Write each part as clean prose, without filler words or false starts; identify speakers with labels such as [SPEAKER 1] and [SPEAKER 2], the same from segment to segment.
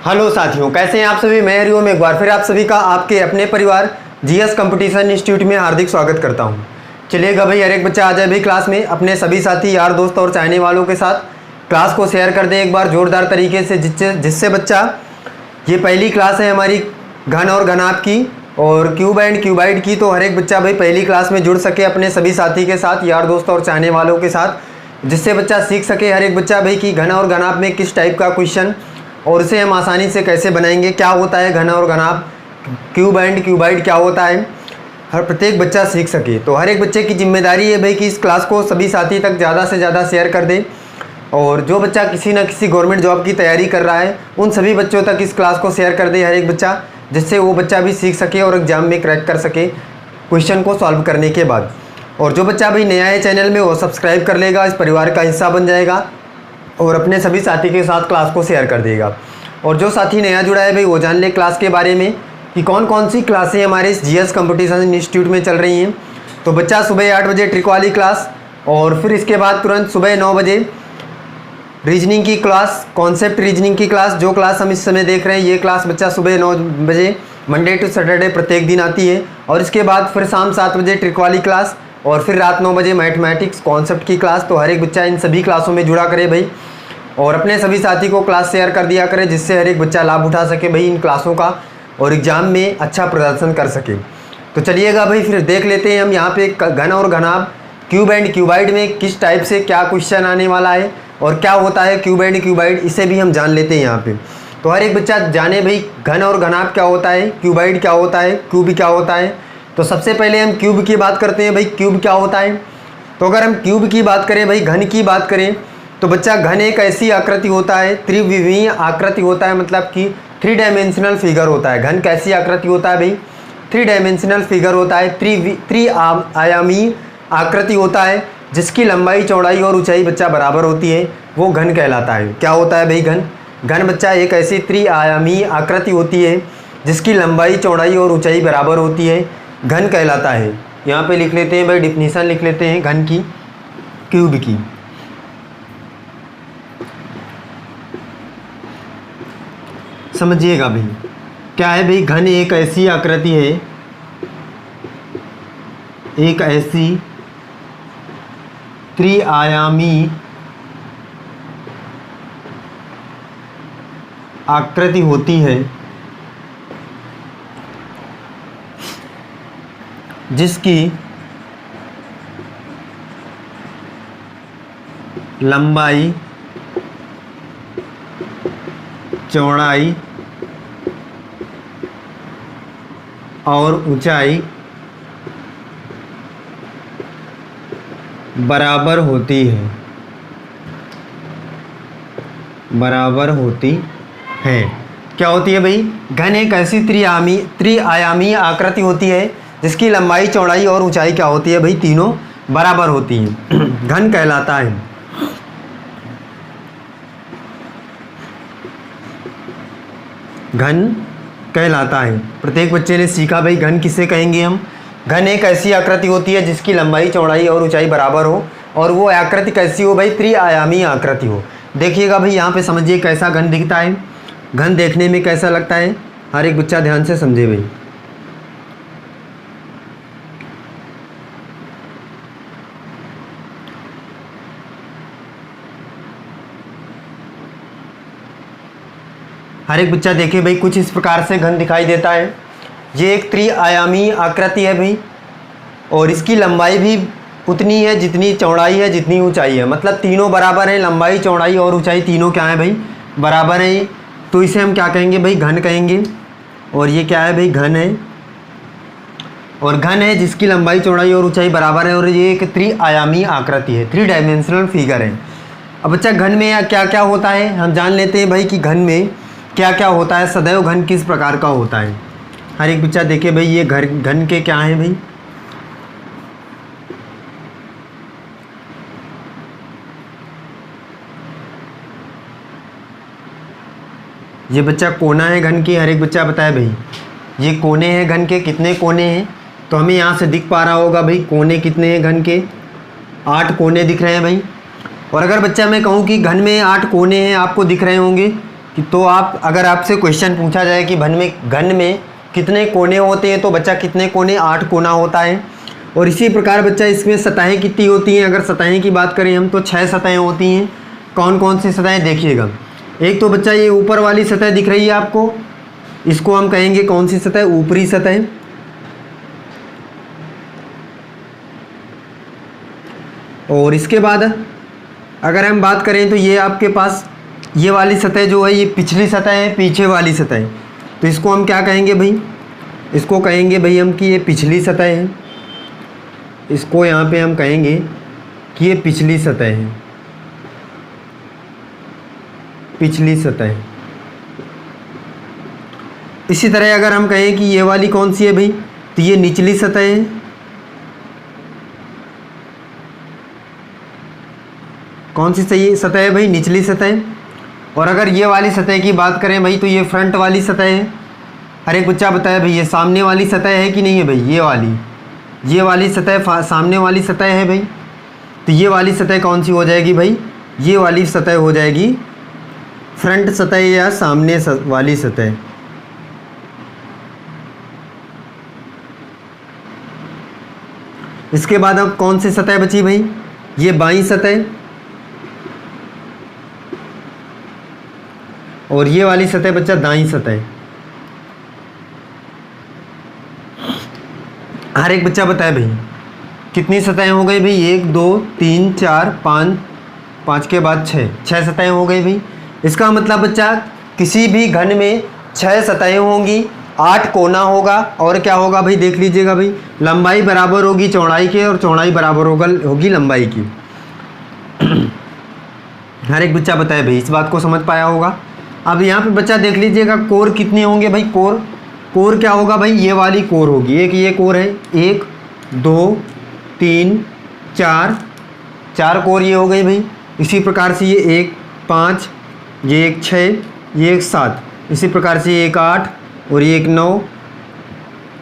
[SPEAKER 1] Hello साथियों, कैसे हैं आप सभी। मैं हरिओम एक बार फिर आप सभी का आपके अपने परिवार जीएस कंपटीशन इंस्टीट्यूट में हार्दिक स्वागत करता हूं। चलिएगा भाई, हर एक बच्चा आ जाए भाई क्लास में, अपने सभी साथी यार दोस्त और चाहने वालों के साथ क्लास को शेयर कर दें एक बार जोरदार तरीके से, जिससे बच्चा, ये पहली क्लास है हमारी घन और घनाभ की और क्यूब एंड क्यूबाइड की, तो हर एक बच्चा भाई पहली क्लास में जुड़ सके अपने सभी साथी के साथ, यार दोस्त और चाहने वालों के साथ, जिससे बच्चा सीख सके हर एक बच्चा भाई कि घन और घनाभ में किस टाइप का क्वेश्चन और उसे हम आसानी से कैसे बनाएंगे, क्या होता है घन और घनाभ, क्यूब एंड क्यूबाइड क्या होता है, हर प्रत्येक बच्चा सीख सके। तो हर एक बच्चे की जिम्मेदारी है भाई कि इस क्लास को सभी साथी तक ज़्यादा से ज़्यादा शेयर कर दे, और जो बच्चा किसी न किसी गवर्नमेंट जॉब की तैयारी कर रहा है उन सभी बच्चों तक इस क्लास को शेयर कर दे हर एक बच्चा, जिससे वो बच्चा भी सीख सके और एग्ज़ाम में क्रैक कर सके क्वेश्चन को सॉल्व करने के बाद। और जो बच्चा भाई नया है चैनल में वो सब्सक्राइब कर लेगा, इस परिवार का हिस्सा बन जाएगा और अपने सभी साथी के साथ क्लास को शेयर कर देगा। और जो साथी नया जुड़ा है भाई वो जान ले क्लास के बारे में कि कौन कौन सी क्लासें हमारे इस जीएस कंपटीशन इंस्टीट्यूट में चल रही हैं। तो बच्चा सुबह 8 बजे ट्रिक वाली क्लास, और फिर इसके बाद तुरंत सुबह 9 बजे रीजनिंग की क्लास, कॉन्सेप्ट रीजनिंग की क्लास, जो क्लास हम इस समय देख रहे हैं ये क्लास बच्चा सुबह 9 बजे मंडे टू सैटरडे प्रत्येक दिन आती है। और इसके बाद फिर शाम 7 बजे ट्रिक वाली क्लास, और फिर रात 9 बजे मैथमेटिक्स कॉन्सेप्ट की क्लास। तो हर एक बच्चा इन सभी क्लासों में जुड़ा करे भाई, और अपने सभी साथी को क्लास शेयर कर दिया करे, जिससे हर एक बच्चा लाभ उठा सके भाई इन क्लासों का और एग्ज़ाम में अच्छा प्रदर्शन कर सके। तो चलिएगा भाई फिर देख लेते हैं हम यहाँ पे घन और घनाभ, क्यूब एंड क्यूबाइड में किस टाइप से क्या क्वेश्चन आने वाला है और क्या होता है क्यूब एंड क्यूबाइड, इसे भी हम जान लेते हैं यहाँ पे। तो हर एक बच्चा जाने भाई घन और घनाभ क्या होता है, क्यूबाइड क्या होता है, क्यूब क्या होता है। तो सबसे पहले हम क्यूब की बात करते हैं भाई, क्यूब क्या होता है। तो अगर हम क्यूब की बात करें भाई, घन की बात करें, तो बच्चा घन एक ऐसी आकृति होता है, त्रिविमीय आकृति होता है, मतलब कि 3 डायमेंशनल फिगर होता है। घन कैसी आकृति होता है भाई, 3 डायमेंशनल फिगर होता है, त्रिआयामी आकृति होता है, जिसकी लंबाई चौड़ाई और ऊंचाई बच्चा बराबर होती है, वो घन कहलाता है। क्या होता है भाई घन, घन बच्चा एक ऐसी त्रिआयामी आकृति होती है जिसकी लंबाई चौड़ाई और ऊंचाई बराबर होती है, घन कहलाता है। यहाँ पे लिख लेते हैं भाई, डिफिनीशन लिख लेते हैं घन की, क्यूब की। समझिएगा भाई क्या है भाई, घन एक ऐसी आकृति है, एक ऐसी त्रिआयामी आकृति होती है जिसकी लंबाई चौड़ाई और ऊंचाई बराबर होती है, बराबर होती है। क्या होती है भाई, घन एक ऐसी त्रिआयामी आकृति होती है जिसकी लंबाई चौड़ाई और ऊंचाई क्या होती है भाई, तीनों बराबर होती हैं, घन कहलाता है। घन कहलाता है। प्रत्येक बच्चे ने सीखा भाई घन किसे कहेंगे हम। घन एक ऐसी आकृति होती है जिसकी लंबाई चौड़ाई और ऊंचाई बराबर हो, और वो आकृति कैसी हो भाई, त्रिआयामी आकृति हो। देखिएगा भाई यहाँ पे समझिए कैसा घन दिखता है, घन देखने में कैसा लगता है, हर एक बच्चा ध्यान से समझे भाई। हर एक बच्चा देखे भाई, कुछ इस प्रकार से घन दिखाई देता है। ये एक त्रिआयामी आकृति है भाई, और इसकी लंबाई भी उतनी है जितनी चौड़ाई है, जितनी ऊंचाई है, मतलब तीनों बराबर हैं, लंबाई चौड़ाई और ऊंचाई तीनों क्या है भाई, बराबर हैं। तो इसे हम क्या कहेंगे भाई, घन कहेंगे। और ये क्या है भाई, घन है, और घन है जिसकी लंबाई चौड़ाई और ऊंचाई बराबर है, और ये एक त्रिआयामी आकृति है, 3 डायमेंशनल फिगर है। अब बच्चा घन में क्या क्या होता है हम जान लेते हैं भाई कि घन में क्या क्या होता है, सदैव घन किस प्रकार का होता है। हर एक बच्चा देखे भाई ये घन के क्या है भाई, ये बच्चा कोना है घन की, हर एक बच्चा बताए भाई ये कोने हैं घन के, कितने कोने हैं। तो हमें यहाँ से दिख पा रहा होगा भाई कोने कितने हैं घन के, 8 कोने दिख रहे हैं भाई। और अगर बच्चा मैं कहूँ कि घन में 8 कोने हैं आपको दिख रहे होंगे, कि तो आप अगर आपसे क्वेश्चन पूछा जाए कि घन में कितने कोने होते हैं, तो बच्चा कितने कोने, 8 कोना होता है। और इसी प्रकार बच्चा इसमें सतहें कितनी होती हैं, अगर सतहें की बात करें हम तो 6 सतहें होती हैं। कौन कौन सी सतहें देखिएगा। एक तो बच्चा ये ऊपर वाली सतह दिख रही है आपको, इसको हम कहेंगे कौन सी सतह, ऊपरी सतह। और इसके बाद अगर हम बात करें तो ये आपके पास ये वाली सतह जो है ये पिछली सतह है, पीछे वाली सतह। तो इसको हम क्या कहेंगे भाई, इसको कहेंगे भाई हम कि ये पिछली सतह है। इसको यहाँ पे हम कहेंगे कि ये पिछली सतह है, पिछली सतह। इसी तरह अगर हम कहें कि ये वाली कौन सी है भाई, तो ये निचली सतह है। कौन सी सही सतह है भाई, निचली सतह। और अगर ये वाली सतह की बात करें भाई तो ये फ्रंट वाली सतह है। हर एक बच्चा बताया भाई ये सामने वाली सतह है कि नहीं है भाई, ये वाली सतह सामने वाली सतह है भाई। तो ये वाली सतह कौन सी हो जाएगी भाई, ये वाली सतह हो जाएगी फ्रंट सतह या सामने वाली सतह। इसके बाद अब कौन सी सतह बची भाई, ये बाईं सतह। और ये वाली सतह बच्चा दाईं सतह। हर एक बच्चा बताए भाई कितनी सतहें हो गई भाई, 1 2 3 4 5, 5 के बाद 6 सतहें हो गई भाई। इसका मतलब बच्चा किसी भी घन में 6 सतहें होंगी, 8 कोना होगा, और क्या होगा भाई देख लीजिएगा भाई, लंबाई बराबर होगी चौड़ाई के और चौड़ाई बराबर होगी लंबाई की। हर एक बच्चा बताए भाई, इस बात को समझ पाया होगा। अब यहाँ पे बच्चा देख लीजिएगा कोर कितने होंगे भाई, कोर क्या होगा भाई, ये वाली कोर होगी। एक ये कोर है, 1 2 3 4 कोर ये हो गई भाई। इसी प्रकार से ये 1 5, ये 1 6, ये 1 7, इसी प्रकार से ये 1 8, और ये 1 9,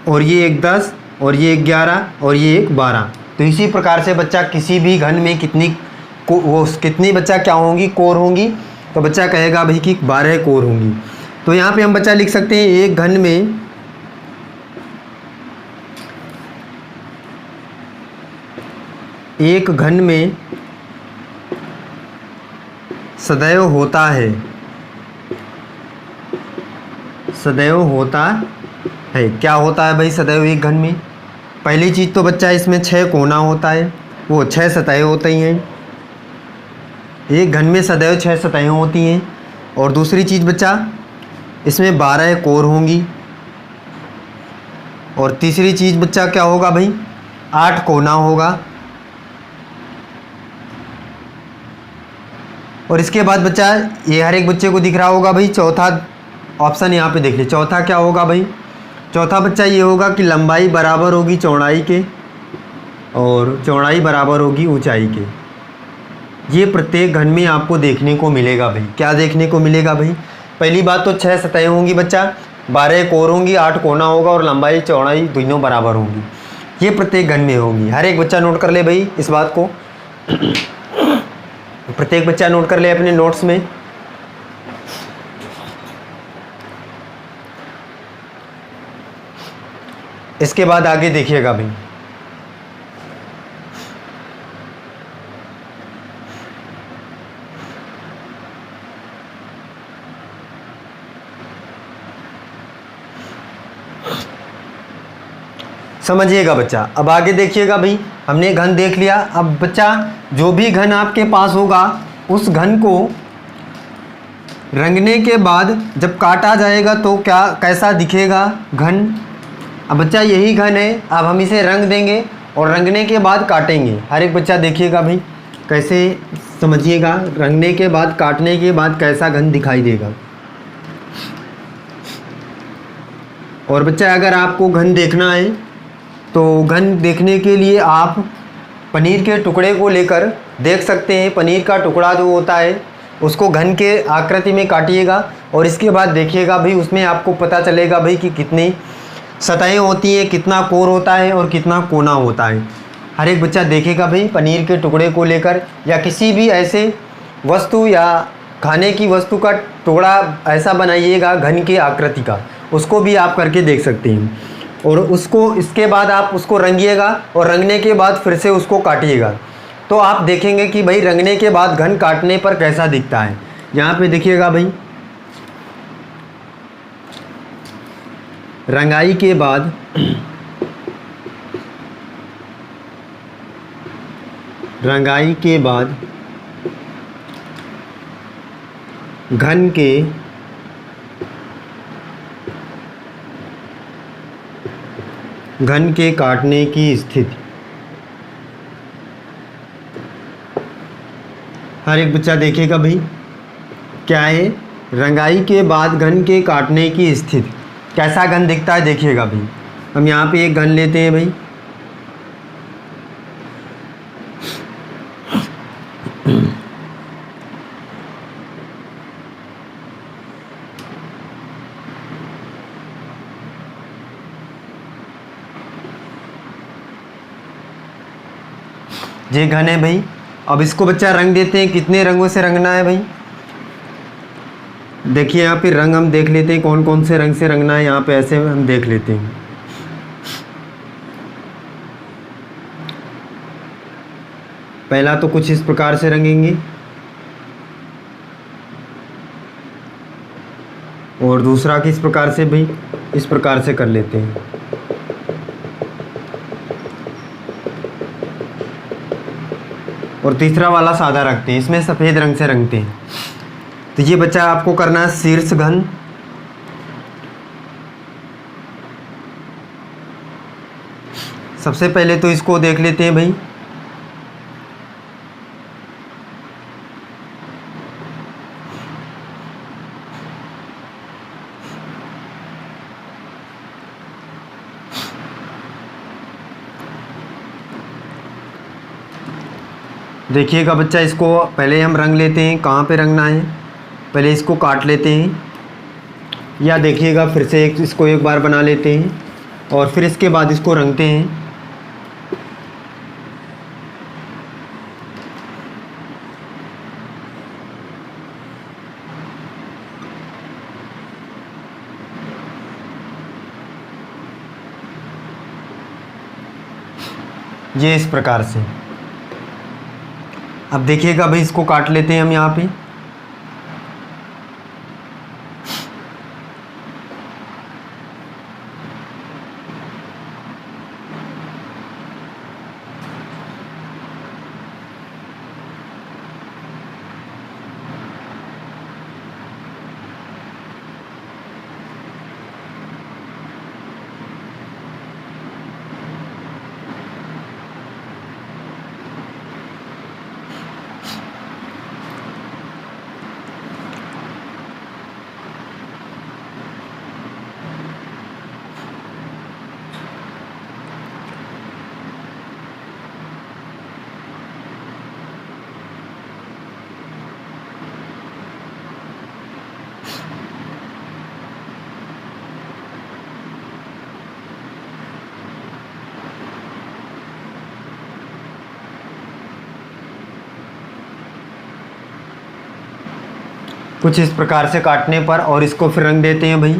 [SPEAKER 1] और ये 1 10, और ये 1 11, और ये 1 12। तो इसी प्रकार से बच्चा किसी भी घन में कितनी बच्चा क्या होंगी, कोर होंगी। तो बच्चा कहेगा भाई कि 12 कोर होंगी। तो यहाँ पे हम बच्चा लिख सकते हैं एक घन में सदैव होता है, सदैव होता है। क्या होता है भाई सदैव एक घन में, पहली चीज़ तो बच्चा इसमें 6 कोना होता है, वो 6 सतहें होती हैं। एक घन में सदैव 6 सतहें होती हैं। और दूसरी चीज़ बच्चा इसमें 12 कोर होंगी। और तीसरी चीज़ बच्चा क्या होगा भाई, 8 कोना होगा। और इसके बाद बच्चा ये हर एक बच्चे को दिख रहा होगा भाई, चौथा ऑप्शन यहाँ पे देख लीजिए, चौथा क्या होगा भाई, चौथा बच्चा ये होगा कि लंबाई बराबर होगी चौड़ाई के और चौड़ाई बराबर होगी ऊंचाई के। ये प्रत्येक घन में आपको देखने को मिलेगा भाई। क्या देखने को मिलेगा भाई, पहली बात तो 6 सतहें होंगी बच्चा, 12 कोर होंगी, 8 कोना होगा, और लंबाई चौड़ाई दोनों बराबर होंगी। ये प्रत्येक घन में होगी। हर एक बच्चा नोट कर ले भाई इस बात को, प्रत्येक बच्चा नोट कर ले अपने नोट्स में। इसके बाद आगे देखिएगा भाई, समझिएगा बच्चा। अब आगे देखिएगा भाई, हमने घन देख लिया। अब बच्चा जो भी घन आपके पास होगा उस घन को रंगने के बाद जब काटा जाएगा तो कैसा दिखेगा घन। अब बच्चा यही घन है, अब हम इसे रंग देंगे और रंगने के बाद काटेंगे। हर एक बच्चा देखिएगा भाई कैसे, समझिएगा रंगने के बाद काटने के बाद कैसा घन दिखाई देगा। और बच्चा अगर आपको घन देखना है तो घन देखने के लिए आप पनीर के टुकड़े को लेकर देख सकते हैं। पनीर का टुकड़ा जो होता है उसको घन के आकृति में काटिएगा और इसके बाद देखिएगा भाई, उसमें आपको पता चलेगा भाई कि कितनी सतहें होती हैं, कितना कोर होता है और कितना कोना होता है। हर एक बच्चा देखेगा भाई पनीर के टुकड़े को लेकर या किसी भी ऐसे वस्तु या खाने की वस्तु का टुकड़ा ऐसा बनाइएगा घन की आकृति का, उसको भी आप करके देख सकते हैं। और उसको इसके बाद आप उसको रंगिएगा और रंगने के बाद फिर से उसको काटिएगा, तो आप देखेंगे कि भाई रंगने के बाद घन काटने पर कैसा दिखता है। यहाँ पे देखिएगा भाई, रंगाई के बाद रंगाई के बाद घन के काटने की स्थिति। हर एक बच्चा देखेगा भाई क्या है, रंगाई के बाद घन के काटने की स्थिति, कैसा घन दिखता है देखिएगा भाई। हम यहाँ पे एक घन लेते हैं भाई, ये घन है भाई। अब इसको बच्चा रंग देते हैं, कितने रंगों से रंगना है भाई। देखिए यहाँ पे रंग हम देख लेते हैं कौन कौन से रंग से रंगना है, यहाँ पे ऐसे हम देख लेते हैं। पहला तो कुछ इस प्रकार से रंगेंगे और दूसरा किस प्रकार से भाई, इस प्रकार से कर लेते हैं। और तीसरा वाला सादा रखते हैं, इसमें सफ़ेद रंग से रंगते हैं। तो ये बच्चा आपको करना है शीर्ष घन। सबसे पहले तो इसको देख लेते हैं भाई, देखिएगा बच्चा, इसको पहले हम रंग लेते हैं। कहाँ पे रंगना है, पहले इसको काट लेते हैं, या देखिएगा फिर से इसको एक बार बना लेते हैं और फिर इसके बाद इसको रंगते हैं। ये इस प्रकार से। अब देखिएगा भाई, इसको काट लेते हैं हम यहाँ पे। कुछ इस प्रकार से काटने पर और इसको फिर रंग देते हैं भाई।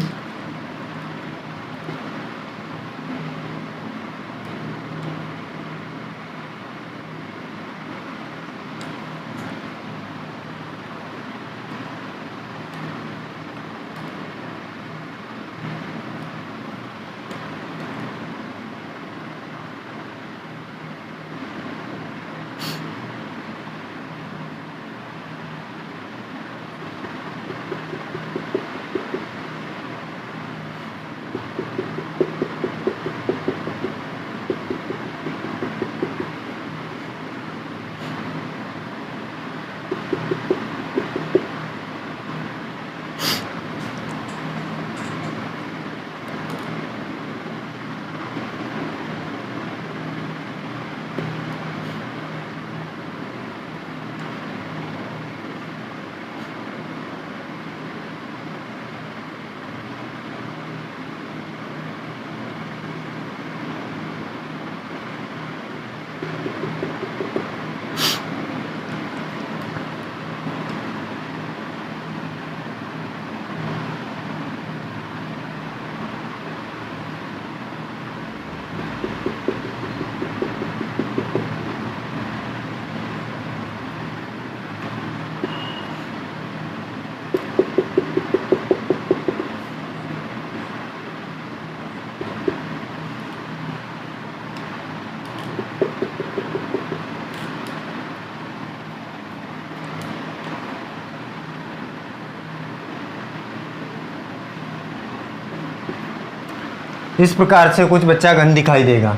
[SPEAKER 1] इस प्रकार से कुछ बच्चा घन दिखाई देगा।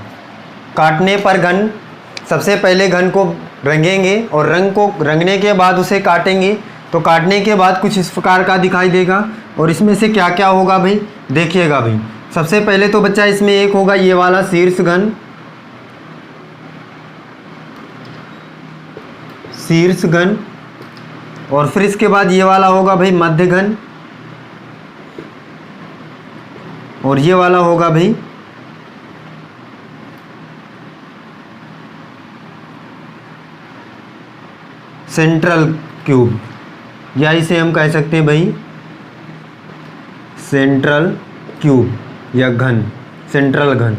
[SPEAKER 1] काटने पर घन, सबसे पहले घन को रंगेंगे और रंग को रंगने के बाद उसे काटेंगे, तो काटने के बाद कुछ इस प्रकार का दिखाई देगा। और इसमें से क्या क्या होगा भाई, देखिएगा भाई। सबसे पहले तो बच्चा इसमें एक होगा ये वाला शीर्ष घन, शीर्ष घन, और फिर इसके बाद ये वाला होगा भाई मध्य घन, और ये वाला होगा भाई सेंट्रल क्यूब, या इसे हम कह सकते हैं भाई सेंट्रल क्यूब या घन, सेंट्रल घन।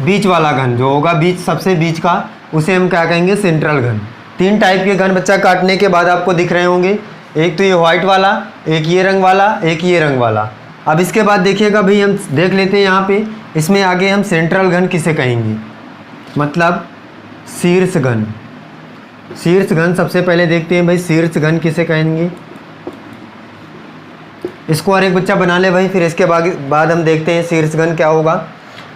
[SPEAKER 1] बीच वाला घन जो होगा, बीच सबसे बीच का, उसे हम क्या कहेंगे, सेंट्रल घन। 3 टाइप के घन बच्चा काटने के बाद आपको दिख रहे होंगे, एक तो ये व्हाइट वाला, एक ये रंग वाला, एक ये रंग वाला। अब इसके बाद देखिएगा भाई, हम देख लेते हैं यहाँ पे, इसमें आगे हम सेंट्रल घन किसे कहेंगे, मतलब शीर्ष घन। शीर्ष घन सबसे पहले देखते हैं भाई, शीर्ष घन किसे कहेंगे। इसको हर एक बच्चा बना ले भाई, फिर इसके बाद हम देखते हैं शीर्ष घन क्या होगा।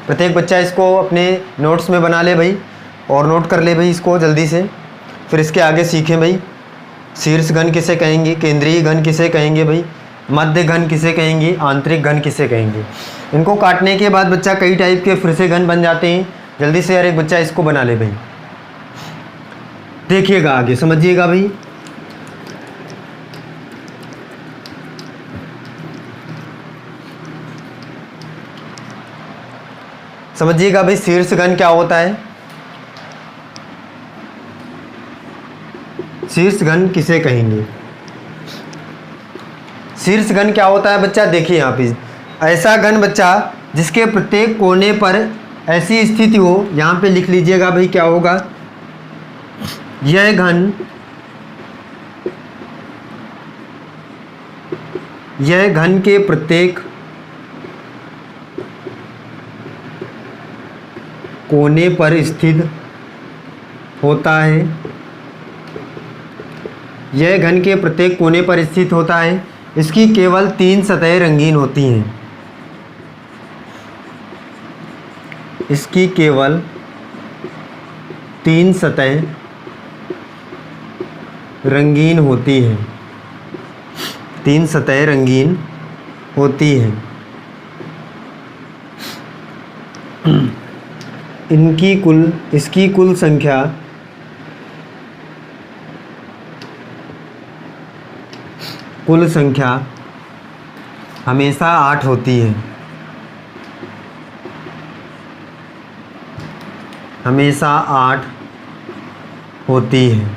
[SPEAKER 1] प्रत्येक बच्चा इसको अपने नोट्स में बना ले भाई, और नोट कर ले भाई इसको जल्दी से, फिर इसके आगे सीखें भाई। शीर्ष घन किसे कहेंगे, केंद्रीय घन किसे कहेंगे भाई, मध्य घन किसे कहेंगे, आंतरिक घन किसे कहेंगे। इनको काटने के बाद बच्चा कई टाइप के फिर से घन बन जाते हैं। जल्दी से हर एक बच्चा इसको बना ले भाई, देखिएगा आगे, समझिएगा भाई। समझिएगा भाई, शीर्ष घन क्या होता है, शीर्ष घन किसे कहेंगे। शीर्ष घन क्या होता है बच्चा, देखिए यहाँ पे, ऐसा घन बच्चा जिसके प्रत्येक कोने पर ऐसी स्थिति हो, यहाँ पे लिख लीजिएगा भाई क्या होगा, यह घन के प्रत्येक कोने पर स्थित होता है, यह घन के प्रत्येक कोने पर स्थित होता है। इसकी केवल 3 सतहें रंगीन होती हैं, इसकी केवल 3 सतहें रंगीन होती हैं, 3 सतहें रंगीन होती हैं। इसकी कुल संख्या हमेशा 8 होती है, हमेशा 8 होती है।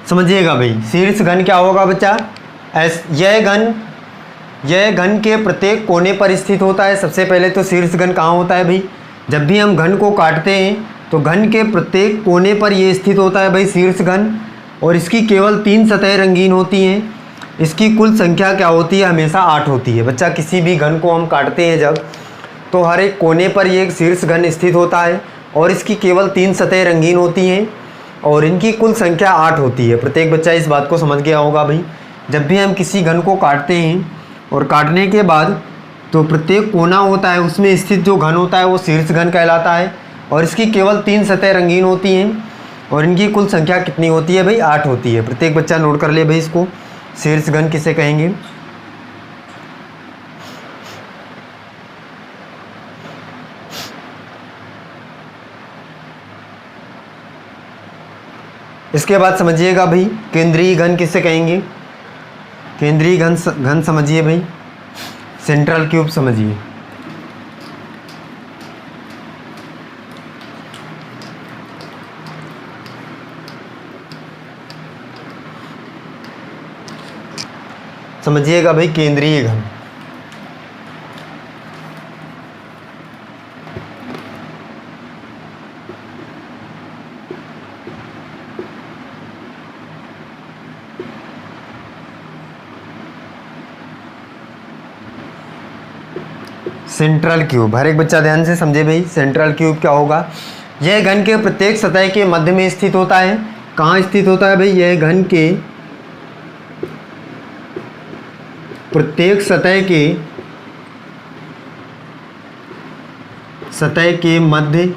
[SPEAKER 1] समझिएगा भाई, शीर्ष घन क्या होगा बच्चा, यह घन के प्रत्येक कोने पर स्थित होता है। सबसे पहले तो शीर्ष घन कहाँ होता है भाई, जब भी हम घन को काटते हैं तो घन के प्रत्येक कोने पर ये स्थित होता है भाई शीर्ष घन, और इसकी केवल 3 सतहें रंगीन होती हैं। इसकी कुल संख्या क्या होती है, हमेशा 8 होती है। बच्चा किसी भी घन को हम काटते हैं जब, तो हर एक कोने पर ये शीर्ष घन स्थित होता है, और इसकी केवल 3 सतहें रंगीन होती हैं, और इनकी कुल संख्या 8 होती है। प्रत्येक बच्चा इस बात को समझ गया होगा भाई। जब भी हम किसी घन को काटते हैं और काटने के बाद तो प्रत्येक कोना होता है, उसमें स्थित जो घन होता है वो शीर्ष घन कहलाता है, और इसकी केवल 3 सतहें रंगीन होती हैं, और इनकी कुल संख्या कितनी होती है भाई, 8 होती है। प्रत्येक बच्चा नोट कर ले भाई इसको, शीर्ष घन किसे कहेंगे। इसके बाद समझिएगा भाई, केंद्रीय घन किसे कहेंगे। केंद्रीय घन समझिए भाई, सेंट्रल क्यूब समझिए। समझिएगा भाई, केंद्रीय घन। सेंट्रल क्यूब, हर एक बच्चा ध्यान से समझे भाई, सेंट्रल क्यूब क्या होगा। यह घन के प्रत्येक सतह के मध्य में स्थित होता है। कहाँ स्थित होता है भाई, यह घन के प्रत्येक सतह के मध्य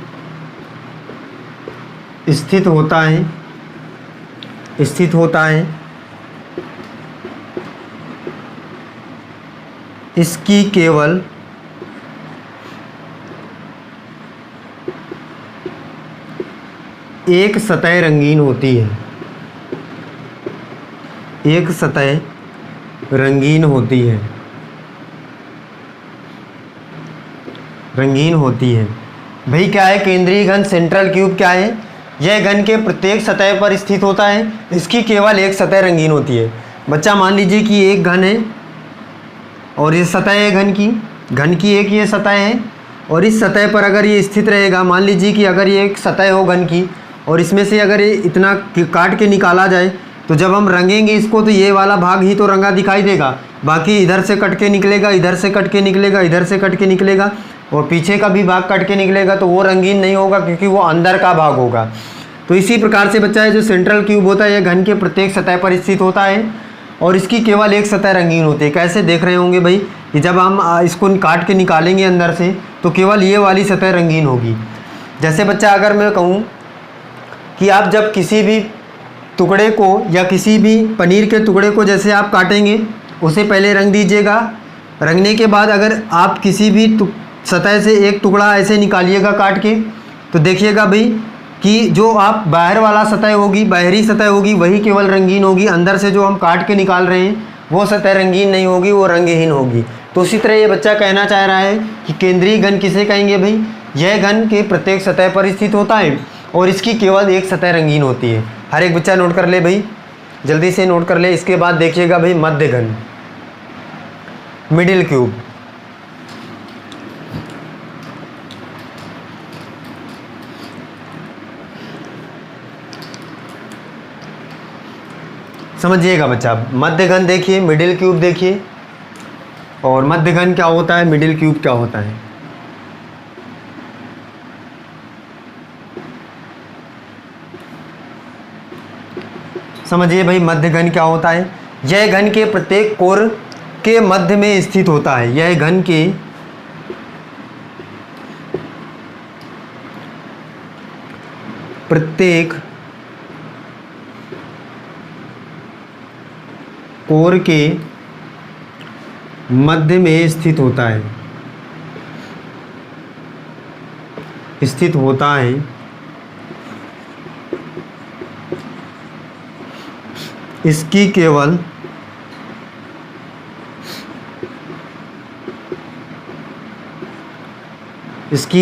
[SPEAKER 1] स्थित होता है इसकी केवल एक सतह रंगीन होती है। एक सतह रंगीन होती है। भाई क्या है केंद्रीय घन, सेंट्रल क्यूब क्या है? यह घन के प्रत्येक सतह पर स्थित होता है, इसकी केवल एक सतह रंगीन होती है। बच्चा मान लीजिए कि एक घन है और ये सतह है घन की एक ये सतह है, और इस सतह पर अगर ये स्थित रहेगा, मान लीजिए कि अगर ये एक सतह हो घन की और इसमें से अगर ये इतना काट के निकाला जाए तो जब हम रंगेंगे इसको तो ये वाला भाग ही तो रंगा दिखाई देगा, बाकी इधर से कट के निकलेगा, इधर से कट के निकलेगा, इधर से कट के निकलेगा और पीछे का भी भाग कट के निकलेगा, तो वो रंगीन नहीं होगा क्योंकि वो अंदर का भाग होगा। तो इसी प्रकार से बच्चा है जो सेंट्रल क्यूब होता है यह घन के प्रत्येक सतह पर स्थित होता है और इसकी केवल एक सतह रंगीन होती है। कैसे देख रहे होंगे भाई कि जब हम इसको काट के निकालेंगे अंदर से तो केवल ये वाली सतह रंगीन होगी। जैसे बच्चा अगर मैं कहूँ कि आप जब किसी भी टुकड़े को या किसी भी पनीर के टुकड़े को जैसे आप काटेंगे उसे पहले रंग दीजिएगा, रंगने के बाद अगर आप किसी भी सतह से एक टुकड़ा ऐसे निकालिएगा काट के तो देखिएगा भाई कि जो आप बाहरी सतह होगी वही केवल रंगीन होगी, अंदर से जो हम काट के निकाल रहे हैं वो सतह रंगीन नहीं होगी, वो रंगहीन होगी। तो उसी तरह ये बच्चा कहना चाह रहा है कि केंद्रीय घन किसे कहेंगे भाई? यह घन के प्रत्येक सतह पर स्थित होता है और इसकी केवल एक सतह रंगीन होती है। हर एक बच्चा नोट कर ले भाई, जल्दी से नोट कर ले। इसके बाद देखिएगा भाई मध्य घन, मिडिल क्यूब। समझिएगा बच्चा, मध्य घन देखिए, मिडिल क्यूब देखिए, और मध्य घन क्या होता है, मिडिल क्यूब क्या होता है। समझिए भाई मध्य घन क्या होता है। यह घन के प्रत्येक कोर के मध्य में स्थित होता है। यह घन के प्रत्येक कोर के मध्य में स्थित होता है। इसकी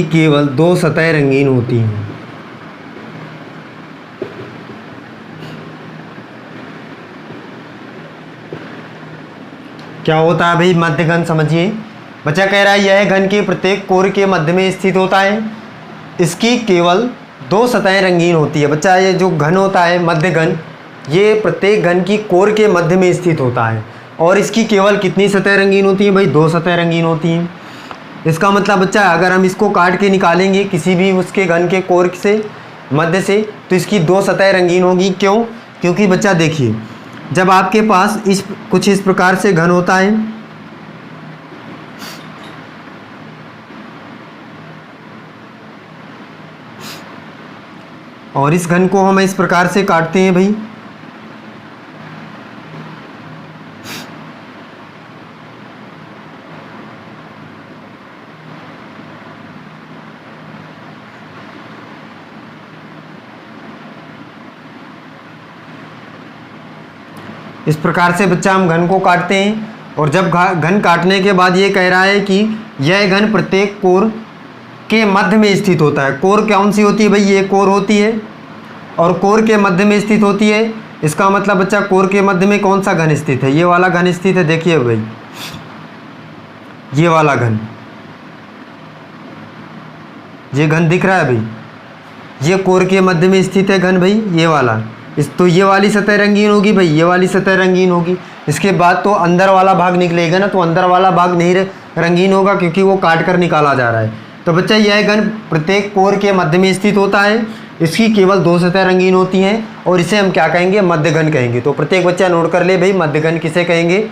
[SPEAKER 1] केवल दो सतह रंगीन होती हैं। क्या होता है भाई मध्य घन? समझिए बच्चा कह रहा है यह घन के प्रत्येक कोर के मध्य में स्थित होता है, इसकी केवल दो सतहें रंगीन होती है। बच्चा ये जो घन होता है मध्य घन, ये प्रत्येक घन की कोर के मध्य में स्थित होता है और इसकी केवल कितनी सतह रंगीन होती हैं भाई? दो सतह रंगीन होती हैं। इसका मतलब बच्चा अगर हम इसको काट के निकालेंगे किसी भी उसके घन के कोर से मध्य से तो इसकी दो सतह रंगीन होगी। क्यों? क्योंकि बच्चा देखिए जब आपके पास कुछ इस प्रकार से घन होता है और इस घन को हम इस प्रकार से काटते हैं भाई, इस प्रकार से बच्चा हम घन को काटते हैं और जब घन काटने के बाद ये कह रहा है कि यह घन प्रत्येक कोर के मध्य में स्थित होता है। कोर कौन सी होती है भाई? ये कोर होती है और कोर के मध्य में स्थित होती है। इसका मतलब बच्चा कोर के मध्य में कौन सा घन स्थित है? ये वाला घन स्थित है। देखिए भाई ये वाला घन, ये घन दिख रहा है भाई, ये कोर के मध्य में स्थित है घन भाई, ये वाला। तो ये वाली सतह रंगीन होगी भाई, ये वाली सतह रंगीन होगी। इसके बाद तो अंदर वाला भाग निकलेगा ना, तो अंदर वाला भाग नहीं रंगीन होगा क्योंकि वो काट कर निकाला जा रहा है। तो बच्चा यह घन प्रत्येक कोर के मध्य में स्थित होता है, इसकी केवल दो सतह रंगीन होती हैं और इसे हम क्या कहेंगे? मध्य घन कहेंगे। तो प्रत्येक बच्चा नोट कर ले भाई मध्य घन किसे कहेंगे?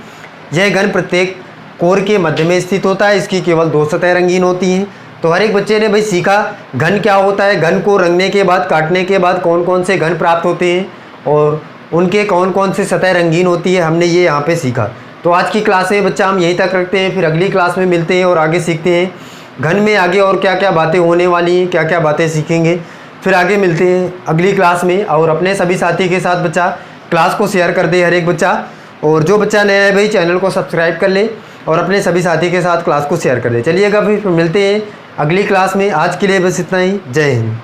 [SPEAKER 1] यह घन प्रत्येक कोर के मध्य में स्थित होता है। इसकी केवल 2 सतह रंगीन होती हैं। तो हर एक बच्चे ने भाई सीखा घन क्या होता है, घन को रंगने के बाद, काटने के बाद कौन कौन से घन प्राप्त होते हैं और उनके कौन कौन से सतह रंगीन होती है, हमने ये यहाँ पे सीखा। तो आज की क्लास में बच्चा हम यहीं तक रखते हैं, फिर अगली क्लास में मिलते हैं और आगे सीखते हैं घन में आगे और क्या क्या बातें होने वाली हैं, क्या क्या बातें सीखेंगे। फिर आगे मिलते हैं अगली क्लास में। और अपने सभी साथी के साथ बच्चा क्लास को शेयर कर दे हर एक बच्चा, और जो बच्चा नया है भाई चैनल को सब्सक्राइब कर ले और अपने सभी साथी के साथ क्लास को शेयर कर दे। चलिएगा फिर मिलते हैं अगली क्लास में। आज के लिए बस इतना ही। जय हिंद।